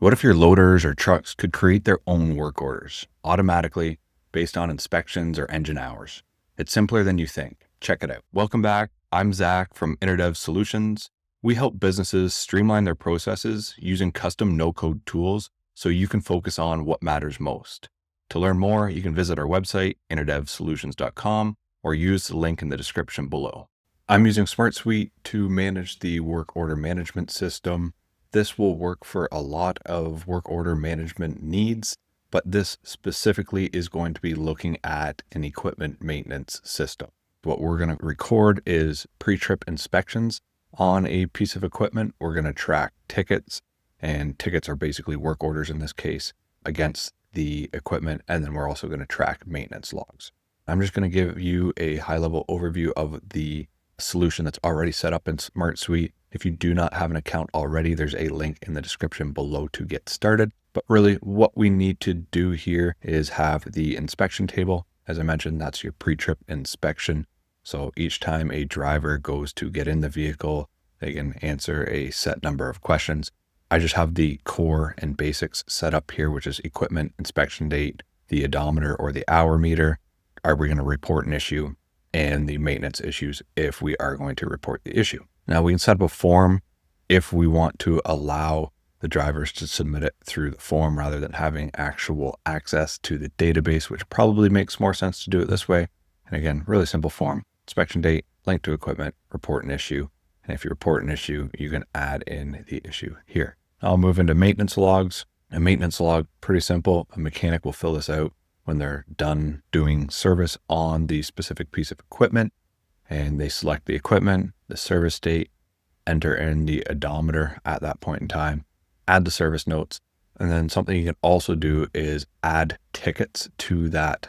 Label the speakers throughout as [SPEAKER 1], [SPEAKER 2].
[SPEAKER 1] What if your loaders or trucks could create their own work orders automatically based on inspections or engine hours? It's simpler than you think. Check it out. Welcome back. I'm Zack from InnerDev Solutions. We help businesses streamline their processes using custom no-code tools so you can focus on what matters most. To learn more, you can visit our website, innerdevsolutions.com, or use the link in the description below. I'm using SmartSuite to manage the work order management system. This will work for a lot of work order management needs, but this specifically is going to be looking at an equipment maintenance system. What we're going to record is pre-trip inspections on a piece of equipment. We're going to track tickets, and tickets are basically work orders in this case, against the equipment. And then we're also going to track maintenance logs. I'm just going to give you a high-level overview of the solution that's already set up in SmartSuite. If you do not have an account already, there's a link in the description below to get started. But really what we need to do here is have the inspection table. As I mentioned, that's your pre-trip inspection. So each time a driver goes to get in the vehicle, they can answer a set number of questions. I just have the core and basics set up here, which is equipment inspection date, the odometer or the hour meter. Are we going to report an issue? And the maintenance issues if we are going to report the issue. Now we can set up a form if we want to allow the drivers to submit it through the form rather than having actual access to the database, which probably makes more sense to do it this way. And again, really simple form: inspection date, link to equipment, report an issue. And if you report an issue, you can add in the issue here. I'll move into maintenance logs. A maintenance log, pretty simple. A mechanic will fill this out when they're done doing service on the specific piece of equipment, and they select the equipment, the service date, enter in the odometer at that point in time, add the service notes. And then something you can also do is add tickets to that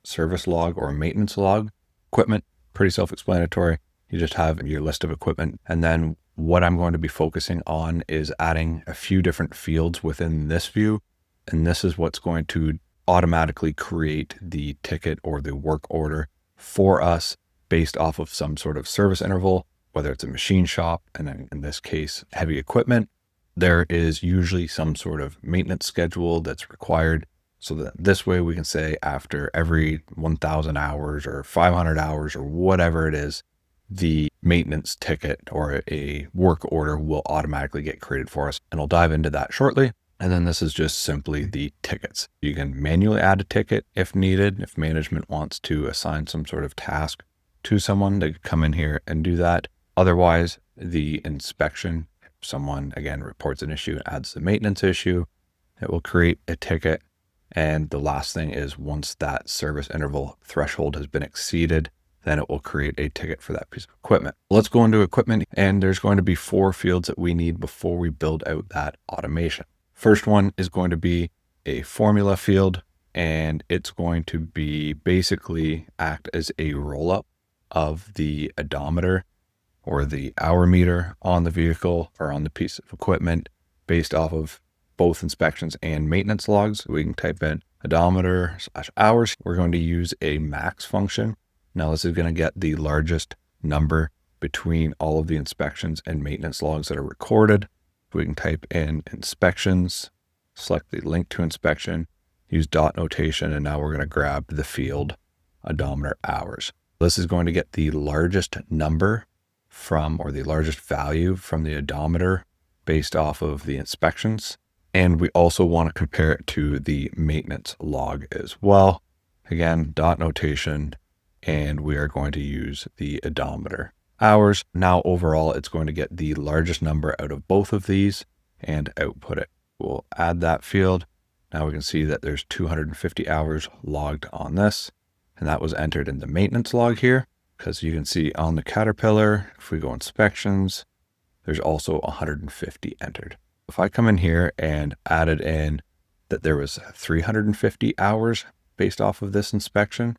[SPEAKER 1] service log or maintenance log. Equipment, pretty self-explanatory. You just have your list of equipment. And then what I'm going to be focusing on is adding a few different fields within this view. And this is what's going to automatically create the ticket or the work order for us based off of some sort of service interval, whether it's a machine shop, and in this case, heavy equipment. There is usually some sort of maintenance schedule that's required, so that this way we can say after every 1,000 hours or 500 hours or whatever it is, the maintenance ticket or a work order will automatically get created for us. And I'll dive into that shortly. And then this is just simply the tickets. You can manually add a ticket if needed. If management wants to assign some sort of task to someone, they could come in here and do that. Otherwise, the inspection, if someone again reports an issue, adds the maintenance issue, it will create a ticket. And the last thing is, once that service interval threshold has been exceeded, then it will create a ticket for that piece of equipment. Let's go into equipment, and there's going to be 4 fields that we need before we build out that automation. First one is going to be a formula field, and it's going to be basically act as a roll-up of the odometer or the hour meter on the vehicle or on the piece of equipment based off of both inspections and maintenance logs. We can type in odometer/hours. We're going to use a max function. Now this is going to get the largest number between all of the inspections and maintenance logs that are recorded. We can type in inspections, select the link to inspection, use dot notation, and now we're going to grab the field odometer hours. This is going to get the largest number from, or the largest value from, the odometer based off of the inspections. And we also want to compare it to the maintenance log as well. Again, dot notation, and we are going to use the odometer hours. Now overall, it's going to get the largest number out of both of these and output it. We'll add that field. Now we can see that there's 250 hours logged on this, and that was entered in the maintenance log here, because you can see on the Caterpillar, if we go inspections, there's also 150 entered. If I come in here and added in that there was 350 hours based off of this inspection,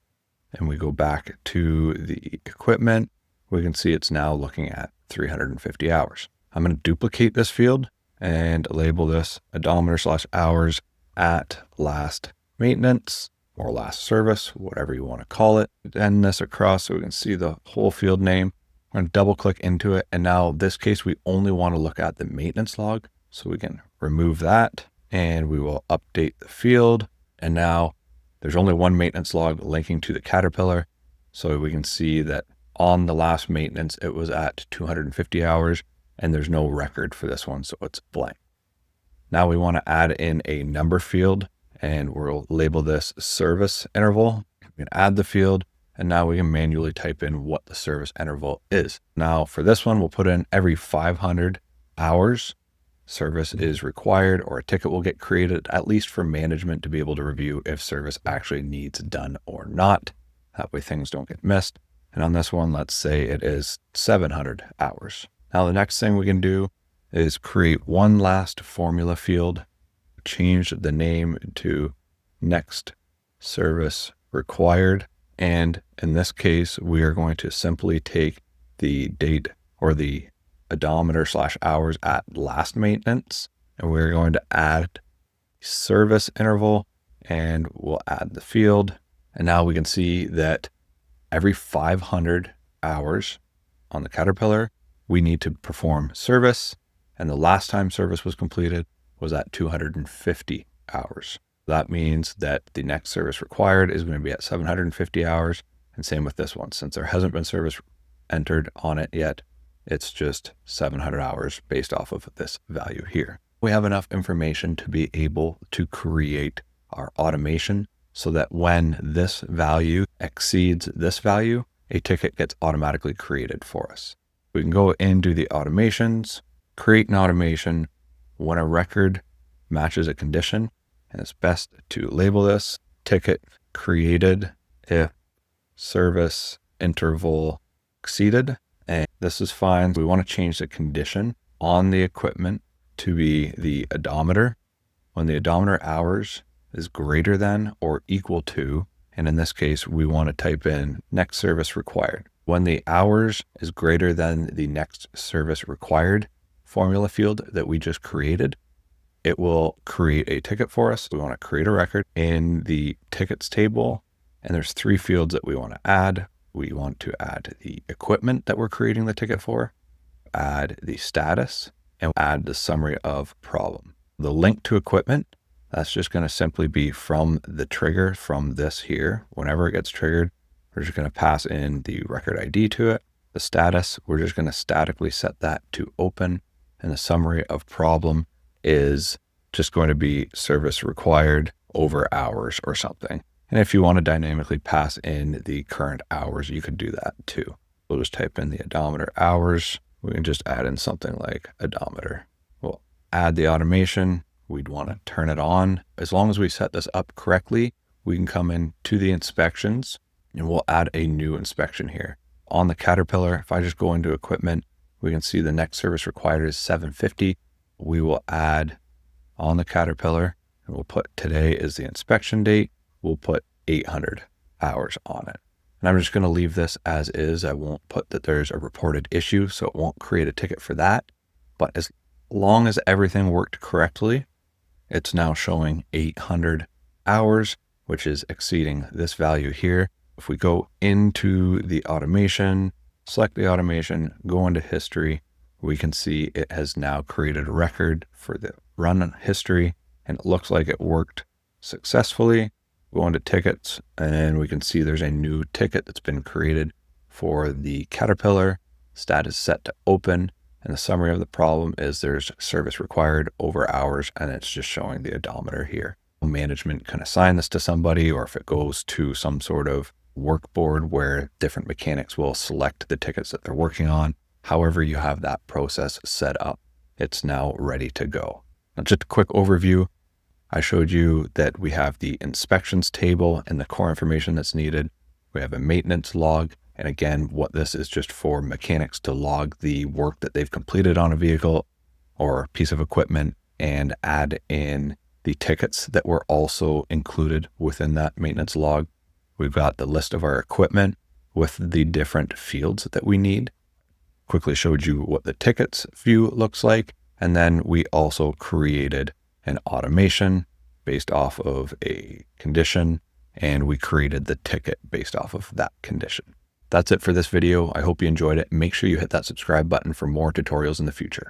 [SPEAKER 1] and we go back to the equipment, we can see it's now looking at 350 hours. I'm going to duplicate this field and label this odometer/hours at last maintenance or last service, whatever you want to call it. End this across so we can see the whole field name. I'm going to double click into it. And now this case, we only want to look at the maintenance log. So we can remove that. and we will update the field. And now there's only one maintenance log linking to the Caterpillar. So we can see that on the last maintenance, it was at 250 hours and there's no record for this one. So it's blank. Now we want to add in a number field and we'll label this service interval. We can add the field and now we can manually type in what the service interval is. Now for this one, we'll put in every 500 hours service is required, or a ticket will get created, at least for management to be able to review if service actually needs done or not. That way things don't get missed. And on this one, let's say it is 700 hours. Now the next thing we can do is create one last formula field, change the name to next service required. And in this case, we are going to simply take the date or the odometer / hours at last maintenance, and we're going to add service interval and we'll add the field. And now we can see that every 500 hours on the Caterpillar, we need to perform service. And the last time service was completed was at 250 hours. That means that the next service required is going to be at 750 hours. And same with this one, since there hasn't been service entered on it yet, it's just 700 hours based off of this value here. We have enough information to be able to create our automation so that when this value exceeds this value, a ticket gets automatically created for us. We can go into the automations, create an automation when a record matches a condition, and it's best to label this ticket created if service interval exceeded. And this is fine. We want to change the condition on the equipment to be the odometer. When the odometer hours is greater than or equal to, and in this case, we want to type in next service required. When the hours is greater than the next service required formula field that we just created, it will create a ticket for us. We want to create a record in the tickets table, and there's 3 fields that we want to add. We want to add the equipment that we're creating the ticket for, add the status, and add the summary of problem. The link to equipment, that's just going to simply be from the trigger from this here. Whenever it gets triggered, we're just going to pass in the record ID to it. The status, we're just going to statically set that to open. And the summary of problem is just going to be service required over hours or something. And if you want to dynamically pass in the current hours, you could do that too. We'll just type in the odometer hours. We can just add in something like odometer. We'll add the automation. We'd want to turn it on. As long as we set this up correctly, we can come in to the inspections and we'll add a new inspection here. On the Caterpillar, if I just go into equipment, we can see the next service required is 750. We will add on the Caterpillar and we'll put today is the inspection date. We'll put 800 hours on it. And I'm just going to leave this as is. I won't put that there's a reported issue, so it won't create a ticket for that. But as long as everything worked correctly, it's now showing 800 hours, which is exceeding this value here. If we go into the automation, select the automation, go into history, we can see it has now created a record for the run history, and it looks like it worked successfully. Go into tickets and we can see there's a new ticket that's been created for the Caterpillar. Status set to open, and the summary of the problem is there's service required over hours, and it's just showing the odometer here. Management can assign this to somebody, or if it goes to some sort of work board where different mechanics will select the tickets that they're working on. However you have that process set up, it's now ready to go. Now, just a quick overview. I showed you that we have the inspections table and the core information that's needed. We have a maintenance log. And again, what this is just for mechanics to log the work that they've completed on a vehicle or piece of equipment and add in the tickets that were also included within that maintenance log. We've got the list of our equipment with the different fields that we need. Quickly showed you what the tickets view looks like. And then we also created an automation based off of a condition, and we created the ticket based off of that condition. That's it for this video. I hope you enjoyed it. Make sure you hit that subscribe button for more tutorials in the future.